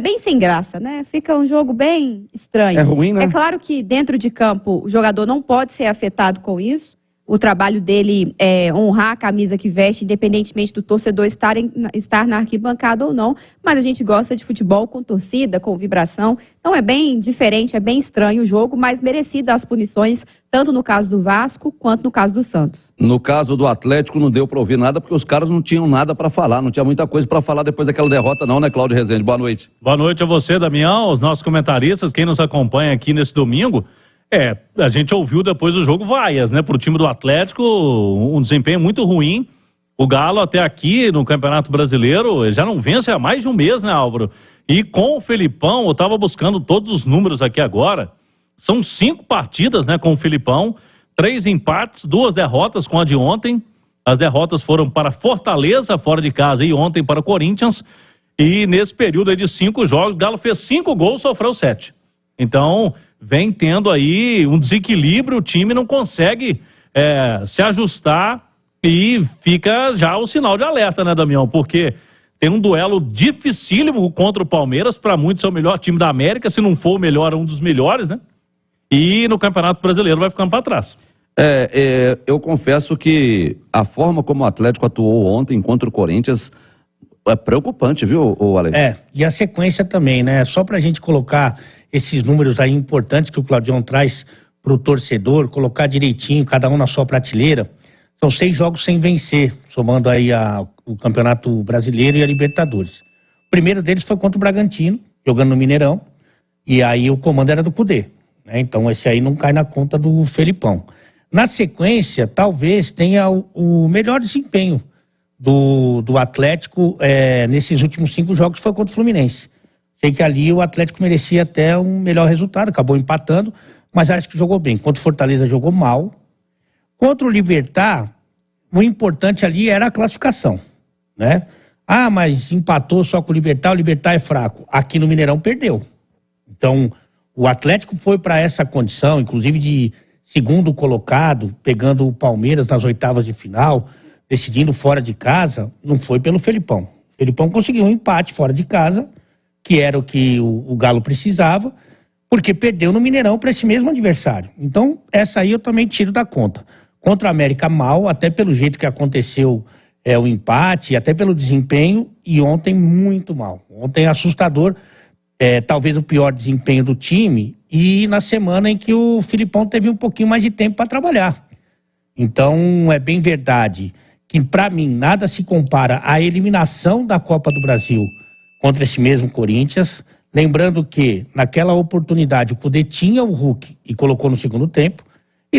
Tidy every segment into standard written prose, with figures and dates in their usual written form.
Bem sem graça, né? Fica um jogo bem estranho. É ruim, né? É claro que dentro de campo o jogador não pode ser afetado com isso. O trabalho dele é honrar a camisa que veste, independentemente do torcedor estar na arquibancada ou não. Mas a gente gosta de futebol com torcida, com vibração. Então é bem diferente, é bem estranho o jogo, mas merecido as punições, tanto no caso do Vasco quanto no caso do Santos. No caso do Atlético não deu para ouvir nada, porque os caras não tinham nada para falar, não tinha muita coisa para falar depois daquela derrota não, né, Cláudio Rezende? Boa noite. Boa noite a você, Damião, os nossos comentaristas, quem nos acompanha aqui nesse domingo. A gente ouviu depois do jogo vaias, né, pro time do Atlético, um desempenho muito ruim. O Galo até aqui no Campeonato Brasileiro já não vence há mais de um mês, né, Álvaro? E com o Felipão, eu tava buscando todos os números aqui agora, são 5 partidas, né, com o Felipão, 3 empates, 2 derrotas com a de ontem. As derrotas foram para Fortaleza, fora de casa, e ontem para o Corinthians. E nesse período aí de 5 jogos, o Galo fez 5 gols, sofreu 7. Então, vem tendo aí um desequilíbrio, o time não consegue se ajustar e fica já o sinal de alerta, né, Damião? Porque tem um duelo dificílimo contra o Palmeiras, para muitos é o melhor time da América, se não for o melhor, é um dos melhores, né? E no Campeonato Brasileiro vai ficando para trás. Eu confesso que a forma como o Atlético atuou ontem contra o Corinthians é preocupante, viu, Alex? E a sequência também, né? Só pra gente colocar esses números aí importantes que o Claudião traz pro torcedor, colocar direitinho, cada um na sua prateleira. São 6 jogos sem vencer, somando aí o Campeonato Brasileiro e a Libertadores. O primeiro deles foi contra o Bragantino, jogando no Mineirão, e aí o comando era do Cudê, né? Então esse aí não cai na conta do Felipão. Na sequência, talvez tenha o melhor desempenho do Atlético nesses últimos 5 jogos, foi contra o Fluminense. Sei que ali o Atlético merecia até um melhor resultado, acabou empatando, mas acho que jogou bem. Contra o Fortaleza jogou mal. Contra o Libertad, o importante ali era a classificação, né? Mas empatou só com o Libertad é fraco. Aqui no Mineirão perdeu. Então, o Atlético foi para essa condição, inclusive de segundo colocado, pegando o Palmeiras nas oitavas de final, decidindo fora de casa, não foi pelo Felipão. O Felipão conseguiu um empate fora de casa, que era o que o Galo precisava, porque perdeu no Mineirão para esse mesmo adversário. Então, essa aí eu também tiro da conta. Contra a América, mal, até pelo jeito que aconteceu o empate, até pelo desempenho, e ontem muito mal. Ontem assustador, talvez o pior desempenho do time, e na semana em que o Felipão teve um pouquinho mais de tempo para trabalhar. Então, é bem verdade que, para mim, nada se compara à eliminação da Copa do Brasil contra esse mesmo Corinthians. Lembrando que, naquela oportunidade, o Cudê tinha o Hulk e colocou no segundo tempo. E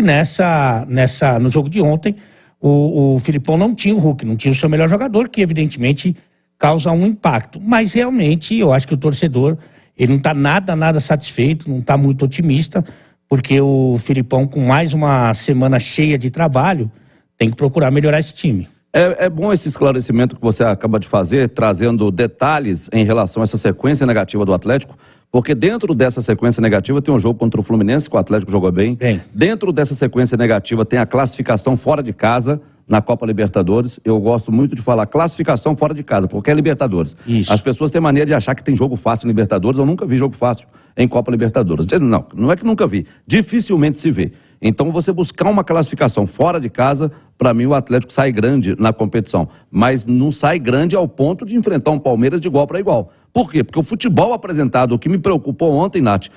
no jogo de ontem, o Felipão não tinha o Hulk, não tinha o seu melhor jogador, que evidentemente causa um impacto. Mas realmente, eu acho que o torcedor, ele não está nada satisfeito, não está muito otimista, porque o Felipão, com mais uma semana cheia de trabalho, tem que procurar melhorar esse time. É bom esse esclarecimento que você acaba de fazer, trazendo detalhes em relação a essa sequência negativa do Atlético, porque dentro dessa sequência negativa tem um jogo contra o Fluminense, que o Atlético jogou bem. Dentro dessa sequência negativa tem a classificação fora de casa na Copa Libertadores. Eu gosto muito de falar classificação fora de casa, porque é Libertadores. Isso. As pessoas têm mania de achar que tem jogo fácil em Libertadores. Eu nunca vi jogo fácil em Copa Libertadores. Não é que nunca vi. Dificilmente se vê. Então, você buscar uma classificação fora de casa, para mim o Atlético sai grande na competição. Mas não sai grande ao ponto de enfrentar um Palmeiras de igual para igual. Por quê? Porque o futebol apresentado, o que me preocupou ontem, Nath,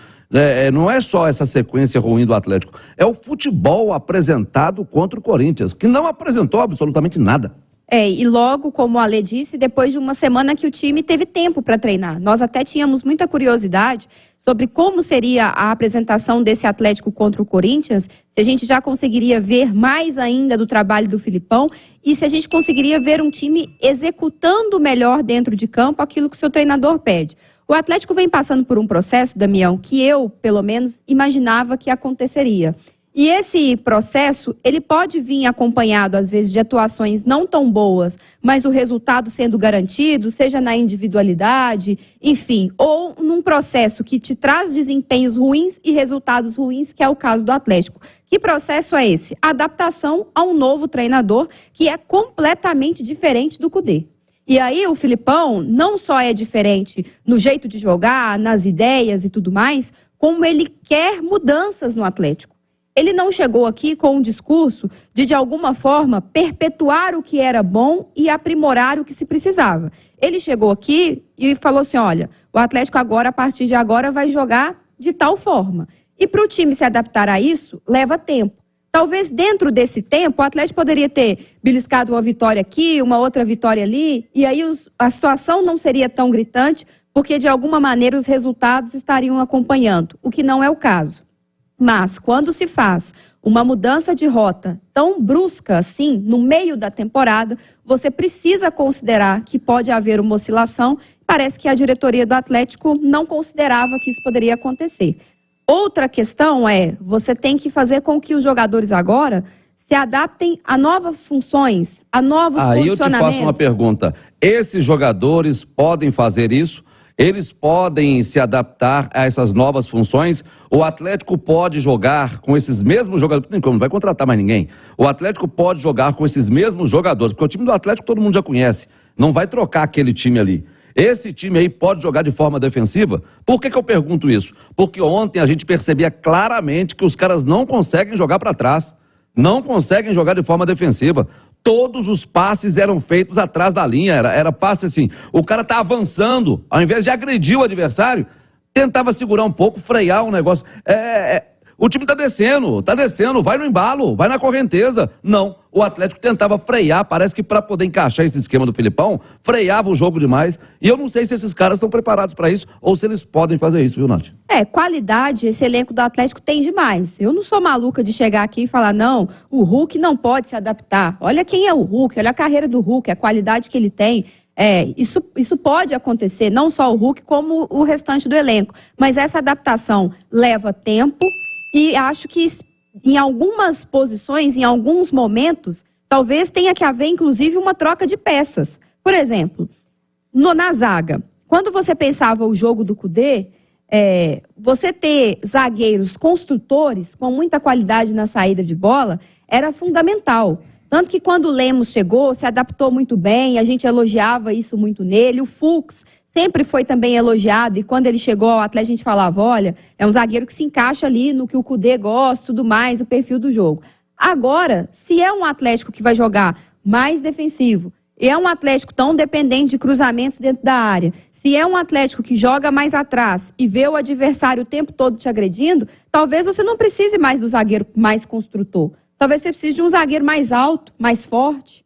não é só essa sequência ruim do Atlético. É o futebol apresentado contra o Corinthians, que não apresentou absolutamente nada. E logo, como a Ale disse, depois de uma semana que o time teve tempo para treinar. Nós até tínhamos muita curiosidade sobre como seria a apresentação desse Atlético contra o Corinthians, se a gente já conseguiria ver mais ainda do trabalho do Felipão e se a gente conseguiria ver um time executando melhor dentro de campo aquilo que o seu treinador pede. O Atlético vem passando por um processo, Damião, que eu, pelo menos, imaginava que aconteceria. E esse processo, ele pode vir acompanhado, às vezes, de atuações não tão boas, mas o resultado sendo garantido, seja na individualidade, enfim, ou num processo que te traz desempenhos ruins e resultados ruins, que é o caso do Atlético. Que processo é esse? Adaptação a um novo treinador que é completamente diferente do Cudê. E aí o Filipão não só é diferente no jeito de jogar, nas ideias e tudo mais, como ele quer mudanças no Atlético. Ele não chegou aqui com um discurso de alguma forma, perpetuar o que era bom e aprimorar o que se precisava. Ele chegou aqui e falou assim, olha, o Atlético agora, a partir de agora, vai jogar de tal forma. E para o time se adaptar a isso, leva tempo. Talvez dentro desse tempo, o Atlético poderia ter beliscado uma vitória aqui, uma outra vitória ali, e aí a situação não seria tão gritante, porque de alguma maneira os resultados estariam acompanhando, o que não é o caso. Mas quando se faz uma mudança de rota tão brusca assim, no meio da temporada, você precisa considerar que pode haver uma oscilação. Parece que a diretoria do Atlético não considerava que isso poderia acontecer. Outra questão é, você tem que fazer com que os jogadores agora se adaptem a novas funções, a novos posicionamentos. Aí eu te faço uma pergunta. Esses jogadores podem fazer isso? Eles podem se adaptar a essas novas funções? O Atlético pode jogar com esses mesmos jogadores? Não vai contratar mais ninguém. O Atlético pode jogar com esses mesmos jogadores, porque o time do Atlético todo mundo já conhece. Não vai trocar aquele time ali. Esse time aí pode jogar de forma defensiva? Por que eu pergunto isso? Porque ontem a gente percebia claramente que os caras não conseguem jogar para trás. Não conseguem jogar de forma defensiva. Todos os passes eram feitos atrás da linha. Era passe assim. O cara tá avançando, ao invés de agredir o adversário, tentava segurar um pouco, frear um negócio. O time tá descendo, vai no embalo, vai na correnteza. Não, o Atlético tentava frear, parece que para poder encaixar esse esquema do Filipão, freava o jogo demais. E eu não sei se esses caras estão preparados para isso ou se eles podem fazer isso, viu, Nath? Qualidade esse elenco do Atlético tem demais. Eu não sou maluca de chegar aqui e falar, não, o Hulk não pode se adaptar. Olha quem é o Hulk, olha a carreira do Hulk, a qualidade que ele tem. Isso pode acontecer, não só o Hulk, como o restante do elenco. Mas essa adaptação leva tempo. E acho que em algumas posições, em alguns momentos, talvez tenha que haver, inclusive, uma troca de peças. Por exemplo, na zaga, quando você pensava o jogo do Kudê, você ter zagueiros construtores com muita qualidade na saída de bola era fundamental. Tanto que quando o Lemos chegou, se adaptou muito bem, a gente elogiava isso muito nele. O Fux sempre foi também elogiado e quando ele chegou ao Atlético a gente falava, olha, é um zagueiro que se encaixa ali no que o Kudê gosta, tudo mais, o perfil do jogo. Agora, se é um Atlético que vai jogar mais defensivo, e é um Atlético tão dependente de cruzamentos dentro da área, se é um Atlético que joga mais atrás e vê o adversário o tempo todo te agredindo, talvez você não precise mais do zagueiro mais construtor. Talvez você precise de um zagueiro mais alto, mais forte.